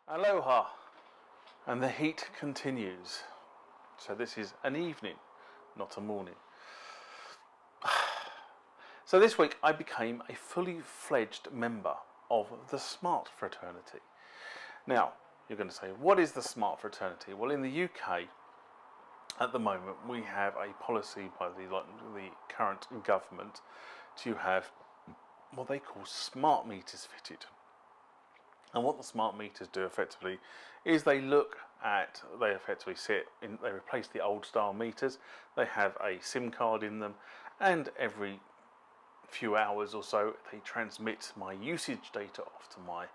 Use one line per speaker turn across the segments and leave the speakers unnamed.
Aloha, and the heat continues. So this is an evening, not a morning. So this week I became a fully fledged member of the Smart Fraternity. Now, you're going to say, what is the Smart Fraternity? Well, in the UK, at the moment, we have a policy by the current government to have what they call smart meters fitted. And what the smart meters do effectively is they replace the old style meters. They have a SIM card in them, and every few hours or so they transmit my usage data off to my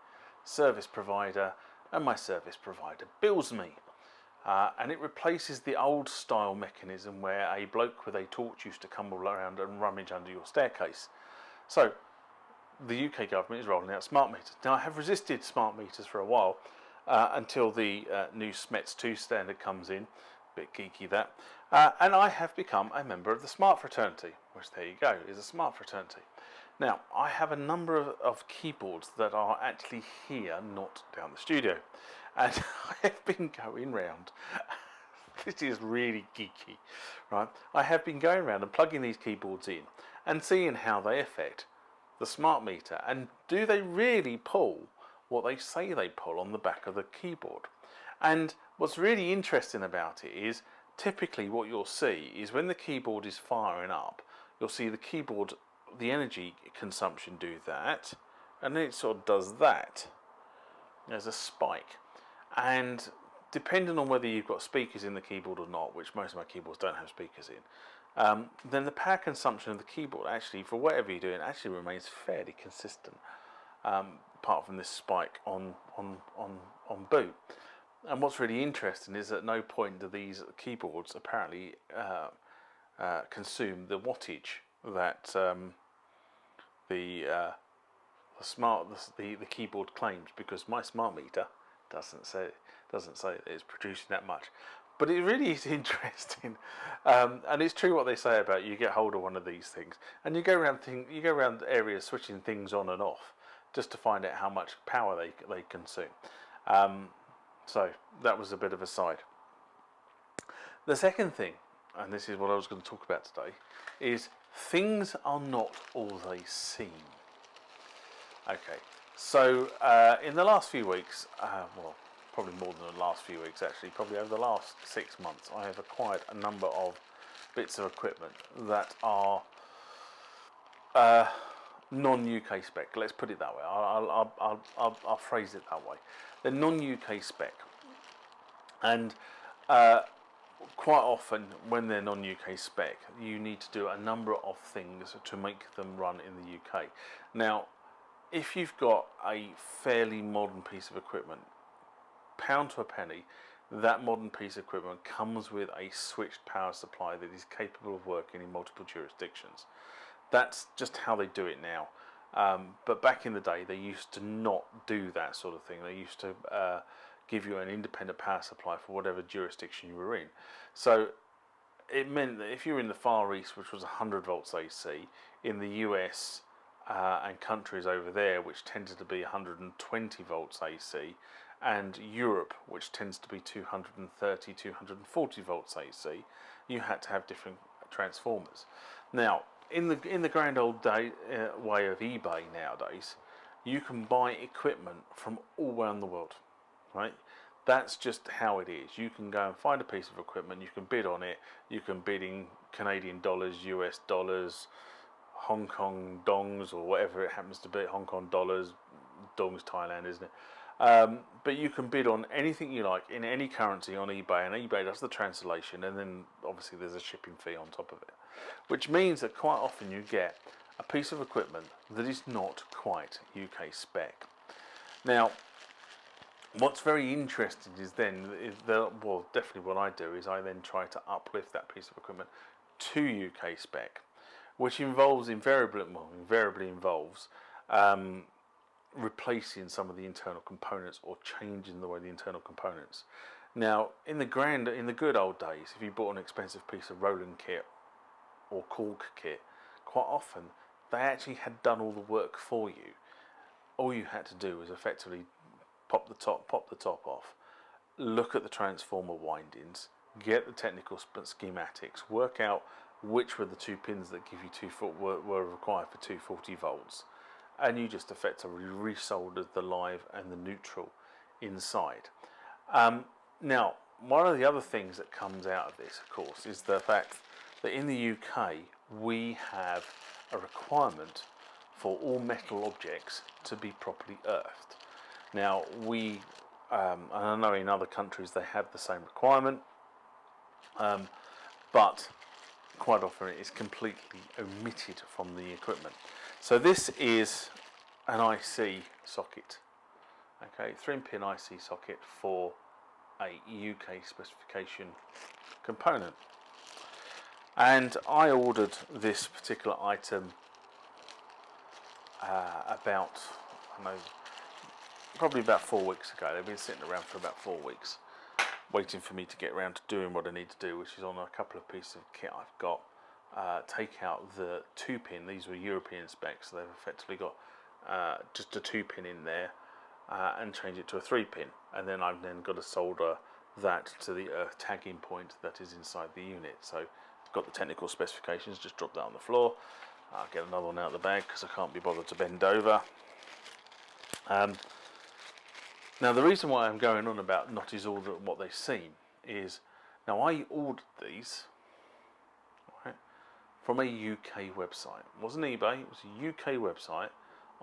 service provider, and my service provider bills me. And it replaces the old style mechanism where a bloke with a torch used to come around and rummage under your staircase. So the UK government is rolling out smart meters. Now, I have resisted smart meters for a while until the new SMETS 2 standard comes in. A bit geeky that. And I have become a member of the Smart Fraternity, which, there you go, is a Smart Fraternity. Now, I have a number of keyboards that are actually here, not down the studio. And I have been going round. This is really geeky, right? I have been going around and plugging these keyboards in and seeing how they affect the smart meter, and do they really pull what they say they pull on the back of the keyboard. And what's really interesting about it is typically what you'll see is when the keyboard is firing up, you'll see the keyboard, the energy consumption do that, and then it sort of does that. There's a spike, and depending on whether you've got speakers in the keyboard or not, which most of my keyboards don't have speakers in, then the power consumption of the keyboard, actually, for whatever you're doing, actually remains fairly consistent, apart from this spike on boot. And what's really interesting is at no point do these keyboards apparently consume the wattage that the keyboard claims, because my smart meter doesn't say that it's producing that much. But it really is interesting, and it's true what they say about you get hold of one of these things, and you go around areas switching things on and off just to find out how much power they consume. So that was a bit of a side. The second thing, and this is what I was going to talk about today, is things are not all they seem. Okay, so in the last few weeks, probably more than the last few weeks actually, probably over the last 6 months, I have acquired a number of bits of equipment that are non-UK spec. Let's put it that way. I'll phrase it that way. They're non-UK spec, and quite often when they're non-UK spec, you need to do a number of things to make them run in the UK. Now, if you've got a fairly modern piece of equipment, pound to a penny, that modern piece of equipment comes with a switched power supply that is capable of working in multiple jurisdictions. That's just how they do it now. But back in the day, they used to not do that sort of thing. They used to give you an independent power supply for whatever jurisdiction you were in. So it meant that if you were in the Far East, which was 100 volts AC, in the US and countries over there, which tended to be 120 volts AC, and Europe, which tends to be 230, 240 volts AC, you had to have different transformers. Now, in the grand old way of eBay nowadays, you can buy equipment from all around the world, right? That's just how it is. You can go and find a piece of equipment, you can bid on it, you can bid in Canadian dollars, US dollars, Hong Kong dongs, or whatever it happens to be, Hong Kong dollars, dongs Thailand, isn't it? But you can bid on anything you like in any currency on eBay, and eBay does the translation, and then obviously there's a shipping fee on top of it, which means that quite often you get a piece of equipment that is not quite UK spec. Now, what's very interesting is definitely what I do is I then try to uplift that piece of equipment to UK spec, which invariably involves replacing some of the internal components or changing the way the internal components. Now, in the good old days, if you bought an expensive piece of Roland kit or Korg kit, quite often they actually had done all the work for you. All you had to do was effectively pop the top off, look at the transformer windings, get the technical schematics, work out which were the two pins that give you were required for 240 volts, and you just effectively resoldered the live and the neutral inside. Now, one of the other things that comes out of this, of course, is the fact that in the UK we have a requirement for all metal objects to be properly earthed. Now, and I know in other countries they have the same requirement, but quite often it is completely omitted from the equipment. So this is an IC socket, okay, 3-pin IC socket for a UK specification component. And I ordered this particular item probably about 4 weeks ago. They've been sitting around for about 4 weeks, waiting for me to get around to doing what I need to do, which is on a couple of pieces of kit I've got. Take out the 2-pin. These were European specs, so they've effectively got just a 2-pin in there, and change it to a 3-pin. And then I've then got to solder that to the earth tagging point that is inside the unit. So I've got the technical specifications, just drop that on the floor. I'll get another one out of the bag because I can't be bothered to bend over. Now the reason why I'm going on about not is all what they seem is, now I ordered these from a UK website. It wasn't eBay, it was a UK website.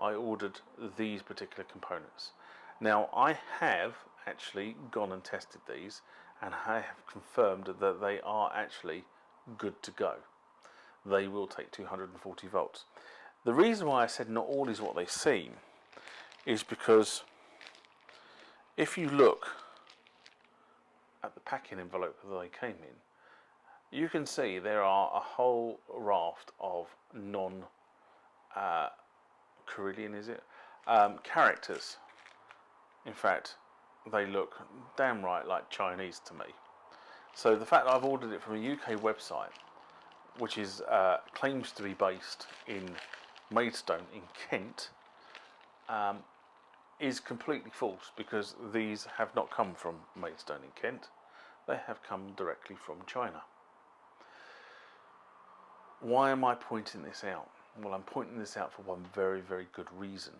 I ordered these particular components. Now I have actually gone and tested these, and I have confirmed that they are actually good to go. They will take 240 volts. The reason why I said not all is what they seem is because if you look at the packing envelope that they came in, you can see there are a whole raft of Carillion, is it? Characters. In fact, they look damn right like Chinese to me. So the fact that I've ordered it from a UK website, which is claims to be based in Maidstone in Kent, is completely false, because these have not come from Maidstone in Kent. They have come directly from China. Why am I pointing this out? Well, I'm pointing this out for one very, very good reason.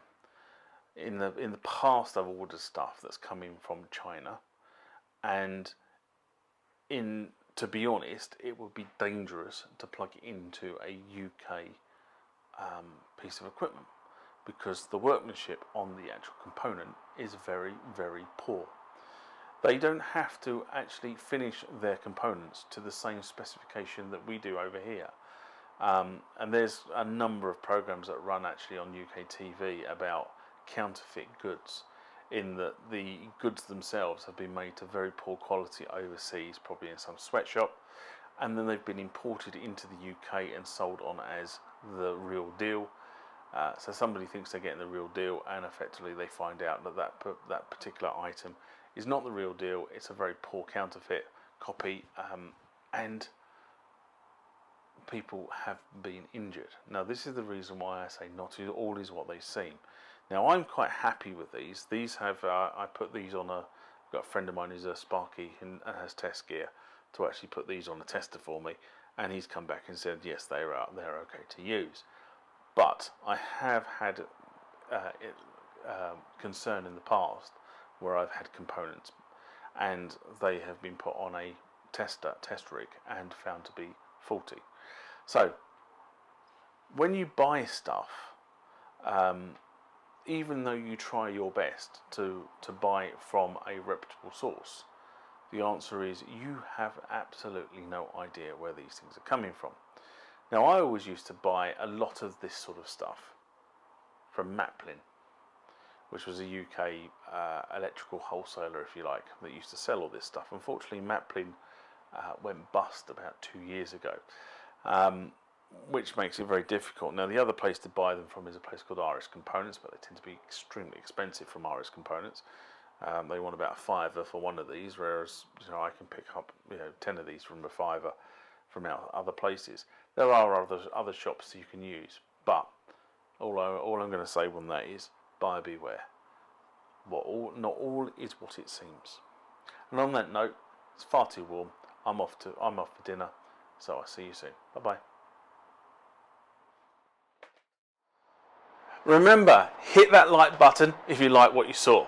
In the past, I've ordered stuff that's coming from China, and to be honest, it would be dangerous to plug it into a UK piece of equipment, because the workmanship on the actual component is very, very poor. They don't have to actually finish their components to the same specification that we do over here. And there's a number of programs that run actually on UK TV about counterfeit goods, in that the goods themselves have been made to very poor quality overseas, probably in some sweatshop, and then they've been imported into the UK and sold on as the real deal. So somebody thinks they're getting the real deal, and effectively they find out that particular item is not the real deal. It's a very poor counterfeit copy, and people have been injured. Now this is the reason why I say not all is what they seem. Now I'm quite happy with these. These have I put these on I've got a friend of mine who's a Sparky and has test gear to actually put these on a tester for me, and he's come back and said yes, they're okay to use. But I have had concern in the past where I've had components and they have been put on a test rig and found to be faulty. So when you buy stuff, even though you try your best to buy it from a reputable source, the answer is you have absolutely no idea where these things are coming from. Now I always used to buy a lot of this sort of stuff from Maplin, which was a UK electrical wholesaler, if you like, that used to sell all this stuff. Unfortunately, Maplin went bust about 2 years ago, which makes it very difficult. Now, the other place to buy them from is a place called RS Components, but they tend to be extremely expensive from RS Components. They want about a £5 for one of these, whereas I can pick up 10 of these from a £5 from other places. There are other shops that you can use, but all I'm going to say on that is buyer beware. not all is what it seems. And on that note, it's far too warm. I'm off for dinner. So I'll see you soon. Bye bye. Remember, hit that like button if you like what you saw.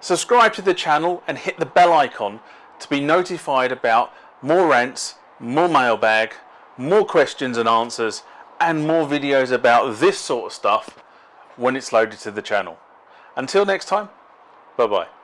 Subscribe to the channel and hit the bell icon to be notified about more rants, more mailbag, more questions and answers, and more videos about this sort of stuff when it's loaded to the channel. Until next time, bye bye.